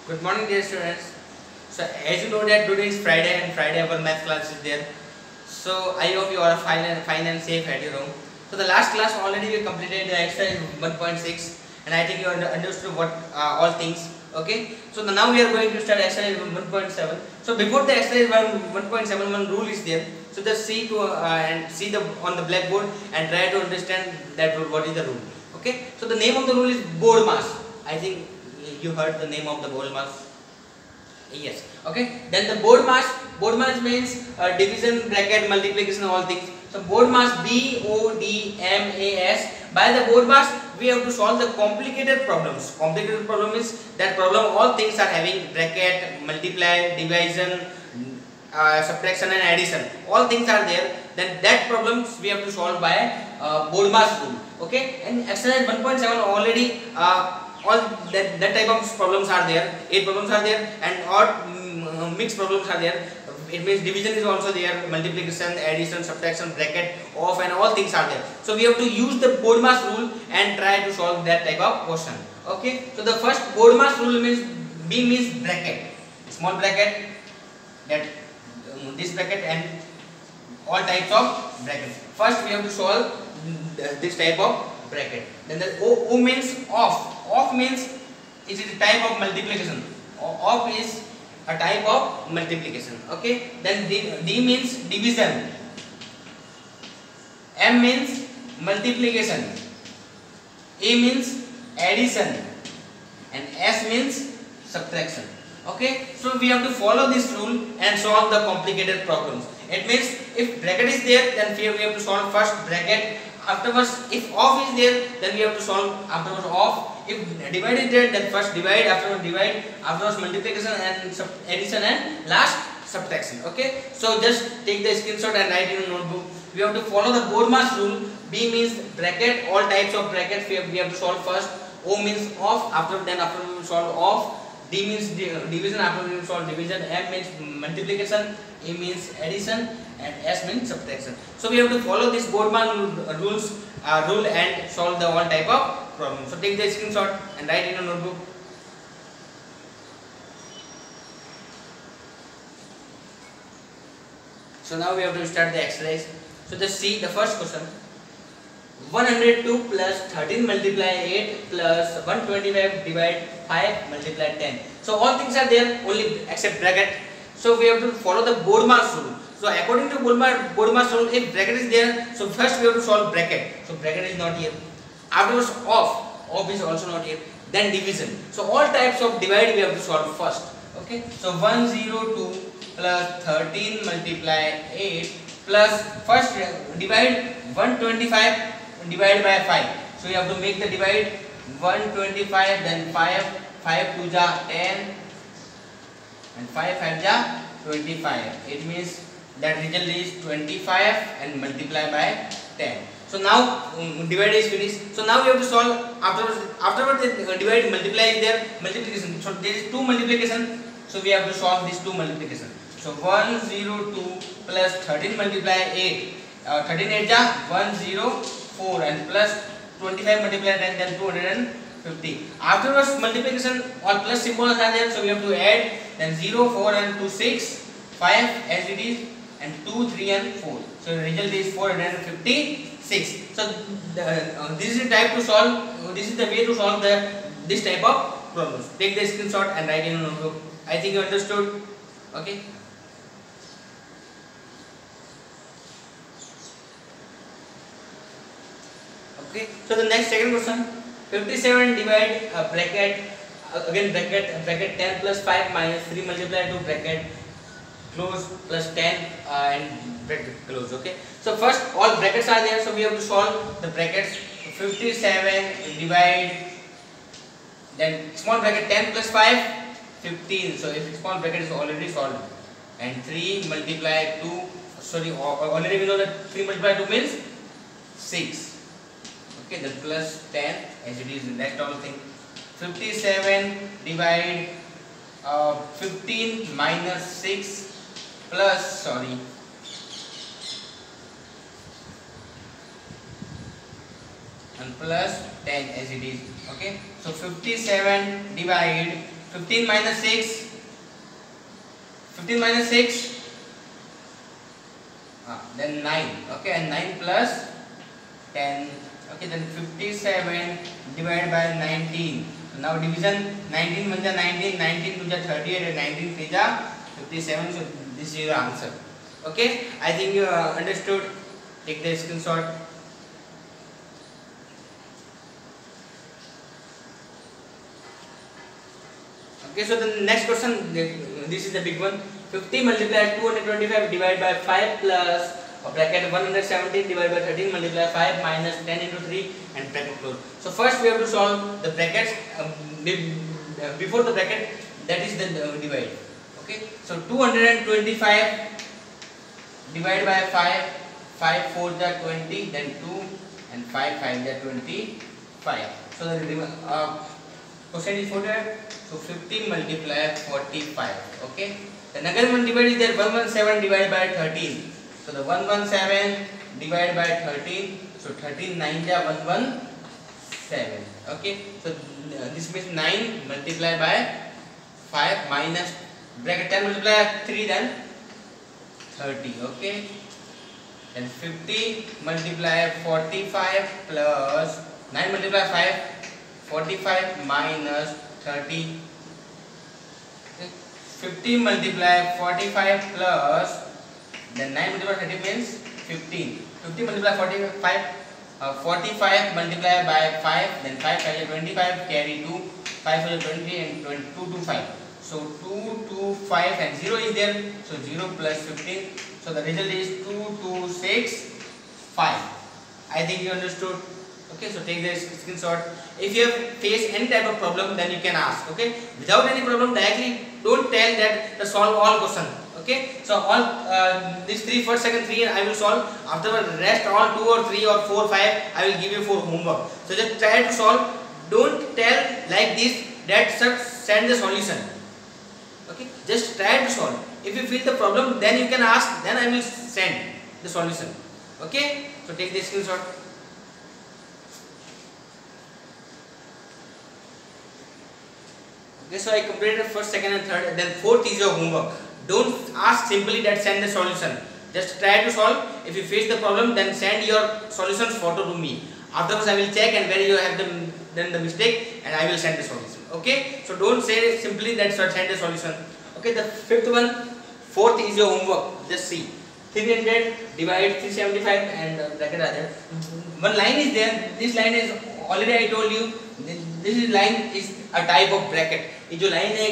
Good morning, dear students. So, as you know that today is Friday and Friday our math class is there. So, I hope you are fine and safe at your home. So, the last class already we completed the exercise 1.6 and I think you understood what all things. Okay. So, now we are going to start exercise 1.7. So, before the exercise 1.7 one rule is there. So, just see to and see the on the blackboard and try to understand that rule. What is the rule? Okay. So, the name of the rule is board mass. I think you heard the name of the board mass. Yes. Okay. Then the board mass means division, bracket, multiplication, all things. So board mass, BODMAS. By the board mass we have to solve the complicated problems. Complicated problem is that problem all things are having bracket, multiply, division, subtraction and addition. All things are there. Then that problems we have to solve by board mass rule. Okay. And exercise 1.7 already all that type of problems are there. 8 problems are there and odd mixed problems are there. It means division is also there, multiplication, addition, subtraction, bracket, off and all things are there. So we have to use the board mass rule and try to solve that type of question. Okay. So the first board mass rule means B means bracket, small bracket, that this bracket and all types of brackets. First we have to solve this type of bracket. Then the O means off. Off means is a type of multiplication. Off is a type of multiplication. Okay. Then D means division. M means multiplication. A means addition. And S means subtraction. Okay. So we have to follow this rule and solve the complicated problems. It means if bracket is there, then we have to solve first bracket. Afterwards, if off is there, then we have to solve afterwards off. If divide is there, then first divide, afterwards multiplication and addition and last subtraction. Okay. So just take the screenshot and write in a notebook. We have to follow the board mass rule. B means bracket, all types of brackets we have to solve first. O means off, after we will solve off. D means division, after we will solve division. M means multiplication, A means addition and S means subtraction. So we have to follow this board mass rule and solve the all type of problem. So take the screenshot and write in a notebook. So now we have to start the exercise. So just see the first question. 102 plus 13 multiply 8 plus 125 divide 5 multiply 10. So all things are there only except bracket. So we have to follow the board mass rule. So according to board mass rule, if bracket is there, so first we have to solve bracket. So bracket is not here. Afterwards off is also not here. Then division. So all types of divide we have to solve first. Okay. So 102 plus 13 multiply 8 plus first divide 125 divide by 5. So you have to make the divide 125 then 5 2 ja 10 and 5 5 ja 25. It means that result is 25 and multiply by 10. So now divide is finished. So now we have to solve afterwards the divide multiply is there, multiplication. So there is 2 multiplication. So we have to solve this 2 multiplication. So 102 plus 13 multiply 8. 13 8 ja 104 and plus 25 multiply 10 then 250. Afterwards multiplication all plus symbols are there. So we have to add then 0 4 and 2 6 5 as it is and 2 3 and 4. So the result is 456. So this is the type to solve. This is the way to solve this type of problems. Take the screenshot and write in a notebook. I think you understood. Okay. Okay. So the next second question. 57 divide bracket again bracket 10 plus 5 minus 3 multiply to bracket close plus 10 and bracket close. Okay. So first all brackets are there. So we have to solve the brackets. 57 divide then small bracket 10 plus 5 15. So if small bracket is already solved and 3 multiply 2. Sorry, already we know that 3 multiply 2 means 6. Okay, then plus 10 as it is the next all thing. 57 divide 15 minus 6 plus and plus 10 as it is. Okay, so 57 divide 15 minus 6, 15 minus 6, then 9. Okay, and 9 plus 10. Okay, then 57 divided by 19. So now division 19 1 19, 19 2 38, and 19 3 57. So this is your answer. Okay, I think you understood. Take the screenshot. Okay, so the next question, this is the big one. 50 multiplied 225 divided by 5 plus bracket 117 divided by 13 multiplied 5 minus 10 into 3 and bracket close. So first we have to solve the brackets before the bracket, that is the divide. Okay, so 225 divided by 5, 5 4 are 20, then 2 and 5 5 are 25. So the question is 40. So 50 multiplied 45. Okay. The next one divide is there, 117 divided by 13. So the 117 divided by 13. So 13 9 are 117. Okay. So this means 9 multiplied by 5 minus bracket 10 multiplied 3, then 30. Okay. And 50 multiplied 45 plus 9 multiplied 5, 45 minus 30. 50 multiplied 45 plus then 9 multiplied 30 means 15. 50 multiplied 45, 45 multiplied by 5, then 5 5 is 25, carry 2, 5 is 20 and 2 to 5. So 2 to 5 and 0 is there, so 0 plus 15. So the result is 2 2 6 5. I think you understood. Okay, so take the screenshot. If you have faced any type of problem, then you can ask. Okay, without any problem, directly don't tell that to solve all question. Okay, so all these 3 first, second, 3 I will solve. After the rest all 2 or 3 or 4 5 I will give you for homework. So just try to solve. Don't tell like this that send the solution. Okay, just try to solve. If you feel the problem, then you can ask. Then I will send the solution. Okay, so take the screenshot. Okay, so I completed first, second and third, then fourth is your homework. Don't ask simply that send the solution. Just try to solve. If you face the problem, then send your solutions photo to me. Afterwards I will check, and where you have done the mistake, and I will send the solution. Okay, so don't say simply that send the solution. Okay, the fifth one, fourth is your homework. Just see 300 divide 375 and bracket other. One line is there. This line is already I told you. This line is a type of bracket. ये जो line है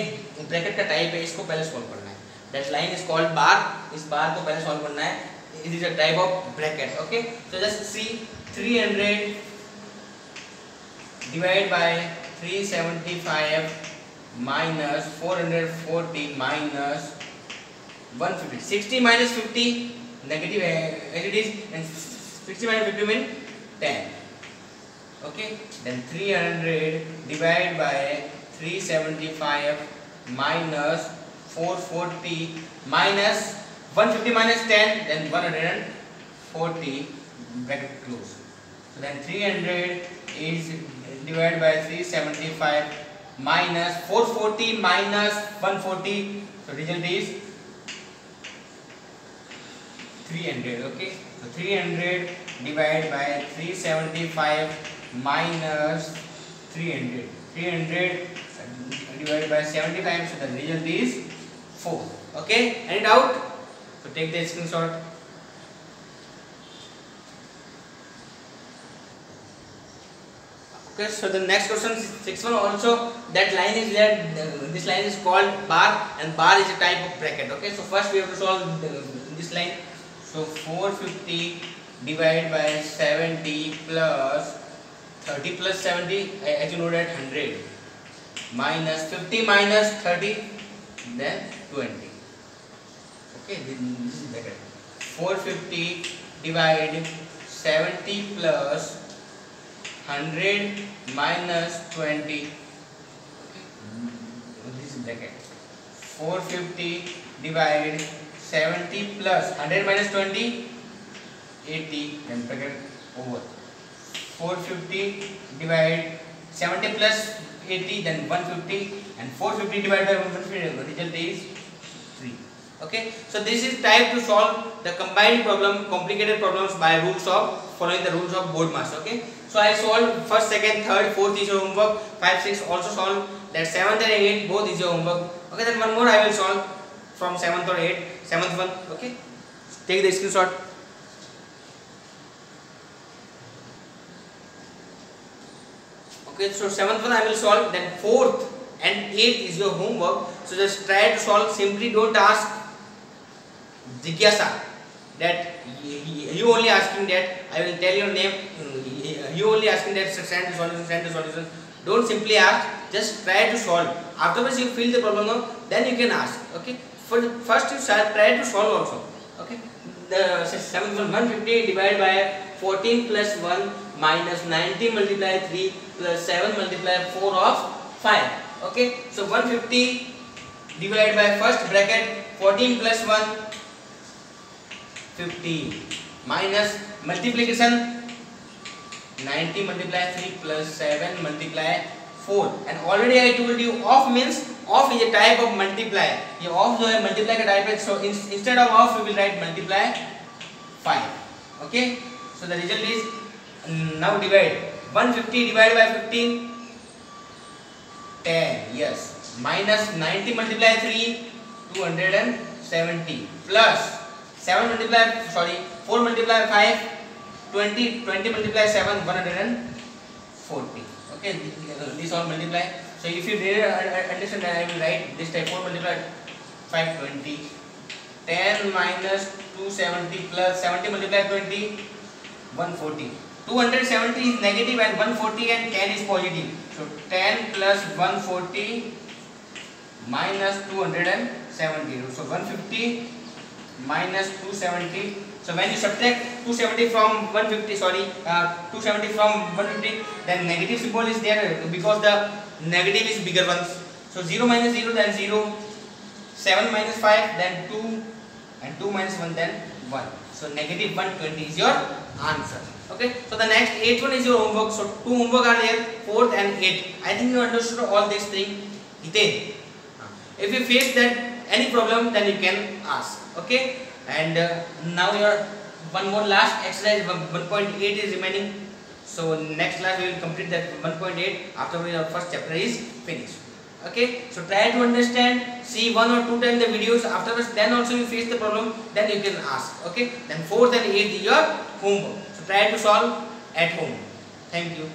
bracket का type है, इसको पहले solve करना है. That line is called bar. इस बार को पहले सॉल्व करना है. It is a type of bracket. Okay, so just see 300 divided by 375 minus 440 minus 150. 60 minus 50 negative as it is, and 60 minus 50 means 10. Okay, then 300 divided by 375 minus 440 minus 150 minus 10, then 140 bracket close. So then 300 is divided by 375 minus 440 minus 140. So result is 300. Okay, so 300 divided by 375 minus 300. 300 divided by 75, so the result is 4. Okay, any doubt? So take the screenshot. Okay, so the next question, 6th one also, that line is there. This line is called bar, and bar is a type of bracket. Okay, so first we have to solve this line. So 450 divided by 70 plus 30 plus 70, as you know that 100 minus 50 minus 30, then 20. Okay, this is bracket. 450 divide 70 plus 100 minus 20. Okay, this is bracket. 450 divide 70 plus 100 minus 20, 80, then bracket over. 450 divide 70 plus 80, then 150, and 450 divided by 150, result is 3. Okay, so this is type to solve the combined problem, complicated problems by rules of following the rules of BORDMAS. Okay, so I solved first, second, third, fourth is your homework, 5, 6 also solved, that 7th and 8 both is your homework. Okay, then one more I will solve from 7th or 8th, 7th one. Okay, take the screenshot. Okay, so 7th one I will solve, then 4th and 8th is your homework. So just try to solve. Simply don't ask jigyasa that you only asking that I will tell your name, you only asking that send the solution, send the solution. Don't simply ask, just try to solve. Afterwards you feel the problem now, then you can ask. Okay, first you try to solve also. Okay, the 7th one, 150 divided by 14 plus 1 minus 90 multiply 3 plus 7 multiply 4 of 5. Okay, so 150 divided by first bracket 14 plus 1 50 minus multiplication 90 multiply 3 plus 7 multiply 4, and already I told you of means of is a type of multiply. ये of जो है multiply का type है, so instead of we will write multiply 5. Okay, so the result is now divide 150 divided by 15 10, yes, minus 90 multiply 3 270 plus 7 multiply 4 multiply 5 20 multiply 7 140. Okay, this all multiply. So if you didn't understand, I will write this type. 4 multiply 5 20, 10 minus 270 plus 70 multiply 20 140. 270 is negative and 140 and 10 is positive. So 10 plus 140 minus 270. So 150 minus 270. So when you subtract 270 from 150, 270 from 150, then negative symbol is there because the negative is bigger ones. So 0 minus 0, then 0, 7 minus 5, then 2, and 2 minus 1, then 1. So negative 120 is your answer. Okay, so the next 8th one is your homework. So 2 homework are there, 4th and 8th. I think you understood all these things. If you face that any problem, then you can ask. Okay, and now your one more last exercise 1.8 is remaining. So next class we will complete that 1.8 after your first chapter is finished. Okay, so try to understand, see 1 or 2 times the videos. Afterwards, then also you face the problem, then you can ask. Okay, then 4th and 8th is your homework. So try to solve at home. Thank you.